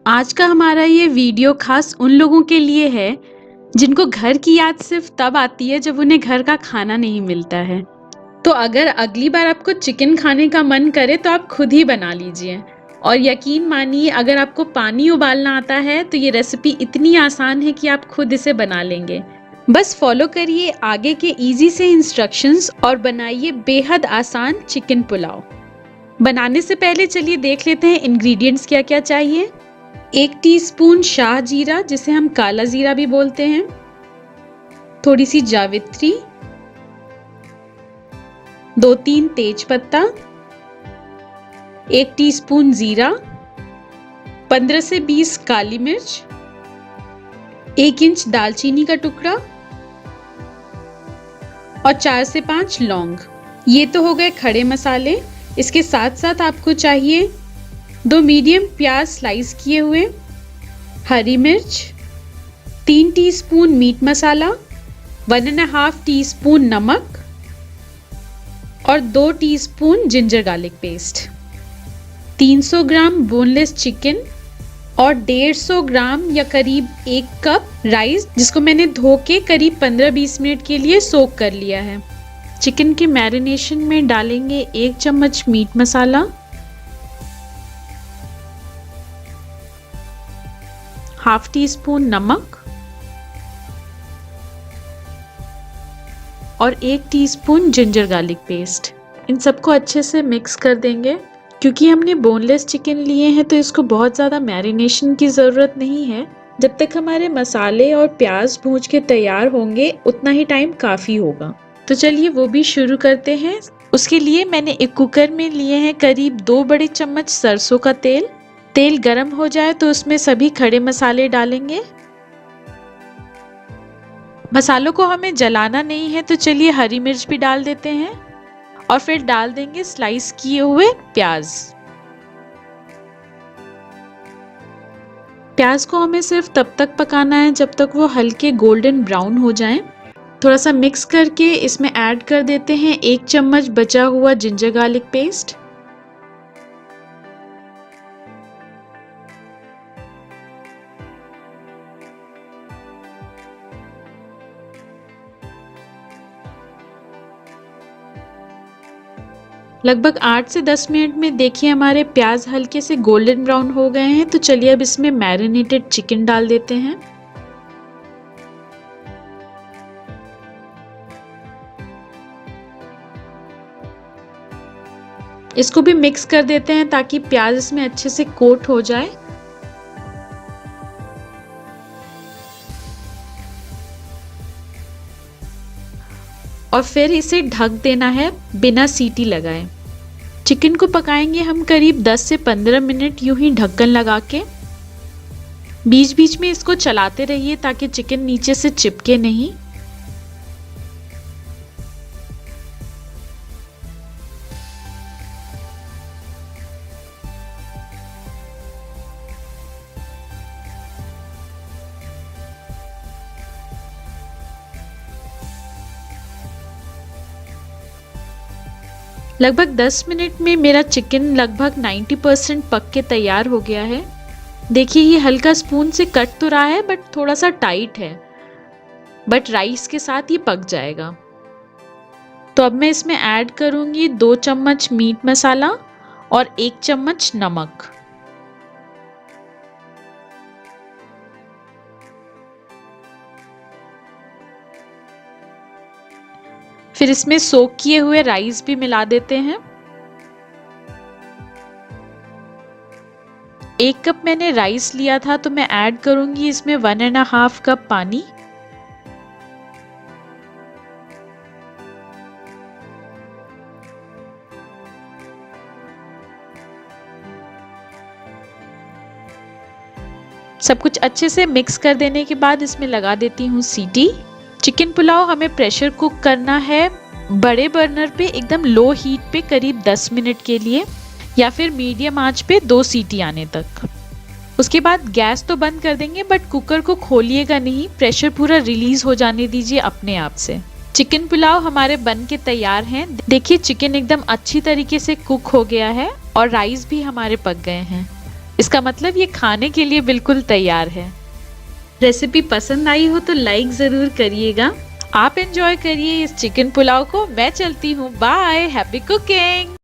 आज का हमारा ये वीडियो खास उन लोगों के लिए है जिनको घर की याद सिर्फ तब आती है जब उन्हें घर का खाना नहीं मिलता है। तो अगर अगली बार आपको चिकन खाने का मन करे तो आप खुद ही बना लीजिए। और यकीन मानिए, अगर आपको पानी उबालना आता है तो ये रेसिपी इतनी आसान है कि आप खुद इसे बना लेंगे। बस फॉलो करिए आगे के इजी से इंस्ट्रक्शंस और बनाइए बेहद आसान चिकन पुलाव। बनाने से पहले चलिए देख लेते हैं इंग्रेडिएंट्स क्या क्या चाहिए। 1 टीस्पून शाह जीरा, जिसे हम काला जीरा भी बोलते हैं, थोड़ी सी जावित्री, 2-3 तेज पत्ता, 1 टीस्पून जीरा, 15 से 20 काली मिर्च, 1 इंच दालचीनी का टुकड़ा और 4 से 5 लौंग। ये तो हो गए खड़े मसाले। इसके साथ साथ आपको चाहिए 2 मीडियम प्याज स्लाइस किए हुए, हरी मिर्च, 3 टीस्पून मीट मसाला, 1.5 टीस्पून नमक और 2 टीस्पून जिंजर गार्लिक पेस्ट, 300 ग्राम बोनलेस चिकन और 150 ग्राम या करीब 1 कप राइस, जिसको मैंने धो के करीब 15-20 मिनट के लिए सोक कर लिया है। चिकन के मैरिनेशन में डालेंगे 1 चम्मच मीट मसाला, ½ टीस्पून नमक और 1 टीस्पून जिंजर गार्लिक पेस्ट। इन सबको अच्छे से मिक्स कर देंगे। क्योंकि हमने बोनलेस चिकन लिए हैं तो इसको बहुत ज़्यादा मैरिनेशन की ज़रूरत नहीं है। जब तक हमारे मसाले और प्याज भून के तैयार होंगे उतना ही टाइम काफ़ी होगा। तो चलिए वो भी शुरू करते हैं। उसके लिए मैंने एक कुकर में लिए हैं करीब 2 बड़े चम्मच सरसों का तेल। तेल गरम हो जाए तो उसमें सभी खड़े मसाले डालेंगे। मसालों को हमें जलाना नहीं है तो चलिए हरी मिर्च भी डाल देते हैं और फिर डाल देंगे स्लाइस किए हुए प्याज। प्याज को हमें सिर्फ तब तक पकाना है जब तक वो हल्के गोल्डन ब्राउन हो जाएं। थोड़ा सा मिक्स करके इसमें ऐड कर देते हैं 1 चम्मच बचा हुआ जिंजर गार्लिक पेस्ट, लगभग 8 से 10 मिनट में देखिए हमारे प्याज हल्के से गोल्डन ब्राउन हो गए हैं। तो चलिए अब इसमें मैरिनेटेड चिकन डाल देते हैं। इसको भी मिक्स कर देते हैं ताकि प्याज इसमें अच्छे से कोट हो जाए। और फिर इसे ढक देना है बिना सीटी लगाए। चिकन को पकाएंगे हम करीब 10 से 15 मिनट यूं ही ढक्कन लगा के। बीच बीच में इसको चलाते रहिए ताकि चिकन नीचे से चिपके नहीं। लगभग 10 मिनट में मेरा चिकन लगभग 90% पक के तैयार हो गया है। देखिए ये हल्का स्पून से कट तो रहा है बट थोड़ा सा टाइट है, बट राइस के साथ ये पक जाएगा। तो अब मैं इसमें ऐड करूंगी 2 चम्मच मीट मसाला और 1 चम्मच नमक। फिर इसमें सोक किए हुए राइस भी मिला देते हैं। 1 कप मैंने राइस लिया था तो मैं ऐड करूंगी इसमें 1.5 कप पानी। सब कुछ अच्छे से मिक्स कर देने के बाद इसमें लगा देती हूँ सीटी। चिकन पुलाव हमें प्रेशर कुक करना है बड़े बर्नर पे एकदम लो हीट पे करीब 10 मिनट के लिए, या फिर मीडियम आंच पे 2 सीटी आने तक। उसके बाद गैस तो बंद कर देंगे बट कुकर को खोलिएगा नहीं, प्रेशर पूरा रिलीज हो जाने दीजिए अपने आप से। चिकन पुलाव हमारे बन के तैयार हैं। देखिए चिकन एकदम अच्छी तरीके से कुक हो गया है और राइस भी हमारे पक गए हैं। इसका मतलब ये खाने के लिए बिल्कुल तैयार है। रेसिपी पसंद आई हो तो लाइक जरूर करिएगा। आप एंजॉय करिए इस चिकन पुलाव को। मैं चलती हूँ, बाय, हैप्पी कुकिंग।